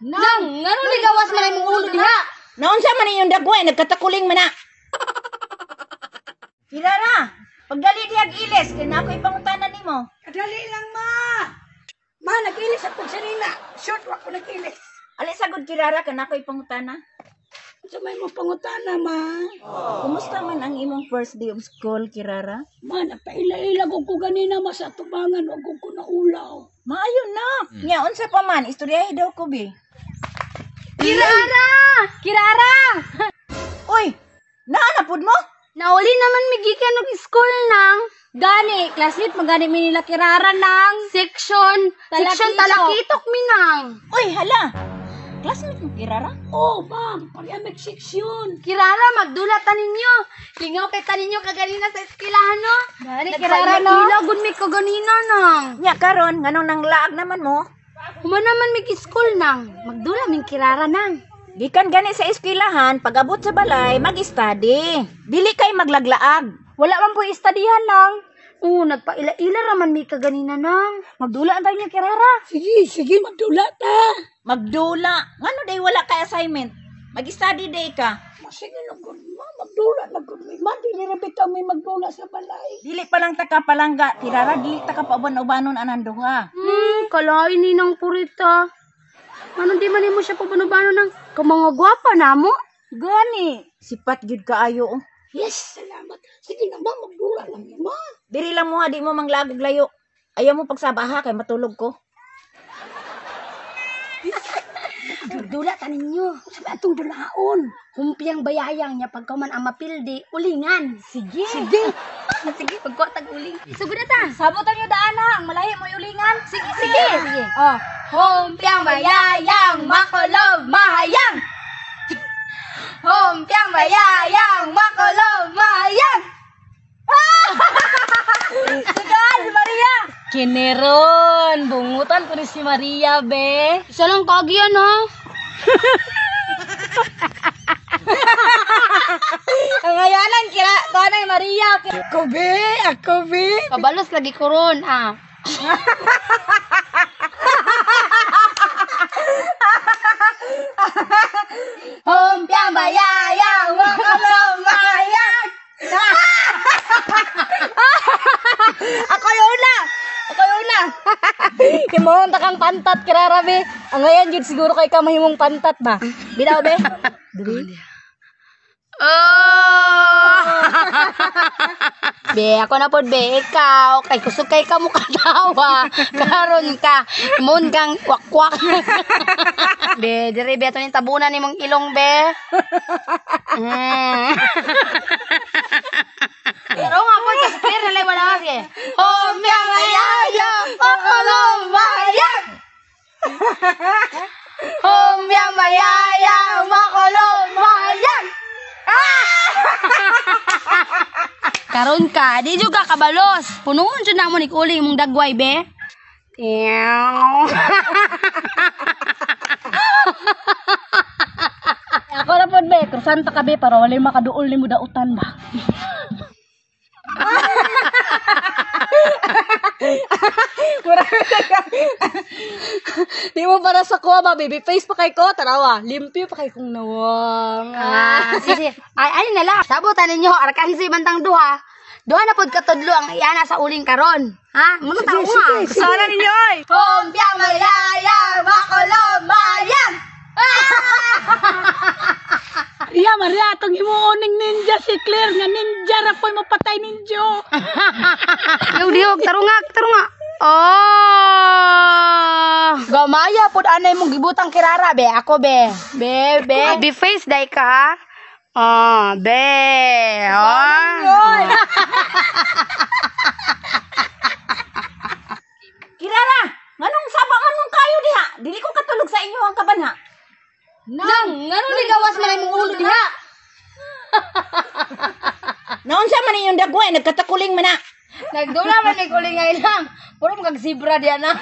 Nang, ngano ni gawas man imong ulo diha? Naunsa man inyong dagway, nagkatakuling man na. Kirara, pagdali diha giles, kaya na ako ipangutanan nimo. Kadali lang, ma. Ma, nag-ilis ako sa nina. Short wa ko nag-ilis. Ali sagod Kirara, kaya na ako ipangutana. Sa may mo pangutana, ma. Kumusta man ang imong first day of school, Kirara? Ma, napaila-ila ko ganina, ma, sa tubangan. Wag ko naulaw. Maayo na. Nya unsa pa man, istoryahe daw ko bi. Kirara! Kirara! Uy, naanapod mo? Nauli naman migikan og school nang. Gani, classmate magani mi nila Kirara nang. Section talakitok mi nang. Uy, hala. Classmate mo, Kirara? Oh, ma'am, pag-amig seksyon. Kirara, magdulatan ninyo. Lingaw kay taninyo kaganina sa eskwelahan no. Gani Kirara no. Ilagod mi kaganina nang. Nya karon, nganong nang laag naman mo? Human naman mig school nang. Magdula min Kirara nang. Gikan gani sa eskwelahan, pag-abot sa balay, mag-study. Dili kay maglaglaag. Wala man po istadihan nang. Nagpaila-ila raman mi kaganina nang. Magdula tayo niyo Kirara. Sige, magdula ta. Magdula. Ngano day wala kay assignment? Mag-study day ka. Sige lang, ma, magdula na ko. Ma, dili na bitaw may magdula sa balay. Dili pa lang ta ka palangga, Kirara, dili ta ka pauban-ubanon anang duha. Kalain ni nang purita. Ano di man mo siya pabano-bano ng mga gwapa na mo? Gani, sipat gid kaayo. Yes, salamat. Sige na, ma, magdula lang, ma. Diri lang mo ha, di mo manglagog layo. Ayaw mo pagsabaha kay matulog ko. Dula ta ninyo. Sabi atong dulaon. Humpiang bayayang niya pagka man ang mapildi, ulingan. Sige. Sige, pagkuha tag uling. Sugod na ta. Sabotan niyo daana, ang malahi mo ulingan. Sige. Oh. Humpiang bayayang, makulob, mahayang. Humpiang bayayang, makulob, mahayang. Sugal, Maria. Kineron, bungutan ko ni si Maria, be. Isa lang kagi yan, ha? Ang ayanan, kira, kanay Maria. Ako be. Kabalos lagi ko ron, ah. Humpiang bayayang, makulong mahayang. Ako yun na. Himong takang pantat, Kirara, be. Ang ngayon, yun siguro kay ka mahimong pantat ba? Bitaw, be. Dili. Be, ako na po, be. Ikaw, kay kusog kay ka mo katawa. Karon ka. Himong kang kwak-kwak. Be, diri, be. Ito yung tabunan ni mong ilong, be. Pero nga po, sa clear na lang wala kasi. Humpiang bayayang, makulong mahayang. Humpiang bayayang, makulong mahayang. Karon ka, di juga kabalos. Punuon siya na mo ni kuling mong dagway, be. Ako na po, be. Krusan pa ka, be, para wala makaduol ni mo dautan ba. Di mo para sa kuha ba, baby face pa kay ko, tarawa, limpyo pa kay kong nawang. Sige. Ay na lang. Sabutan ninyo, arkansi bantang duha. Duha na pod katudlo ang iyana sa uling karon. Ha? Muna tawo nga. Sana ninyo oy. Humpiang bayayang, makulong mahayang. Iya, Maria, atong himuoning ninja si Claire nga ninja ra po'y mapatay ninjo. Diog, tarunga. Gamaya pod anay mong gibutang Kirara, be. Ako, be. Be face day ka. Be. Kirara, nganong saba man mong kayo diha? Dili ko katulog sa inyo ang kabanha. Nang, ngano ni gawas man imong ulo diha? Naunsa man inyong dagway, nagkatakuling man na. Nagdula man ni kulingay lang. Puro kag zebra diyan na.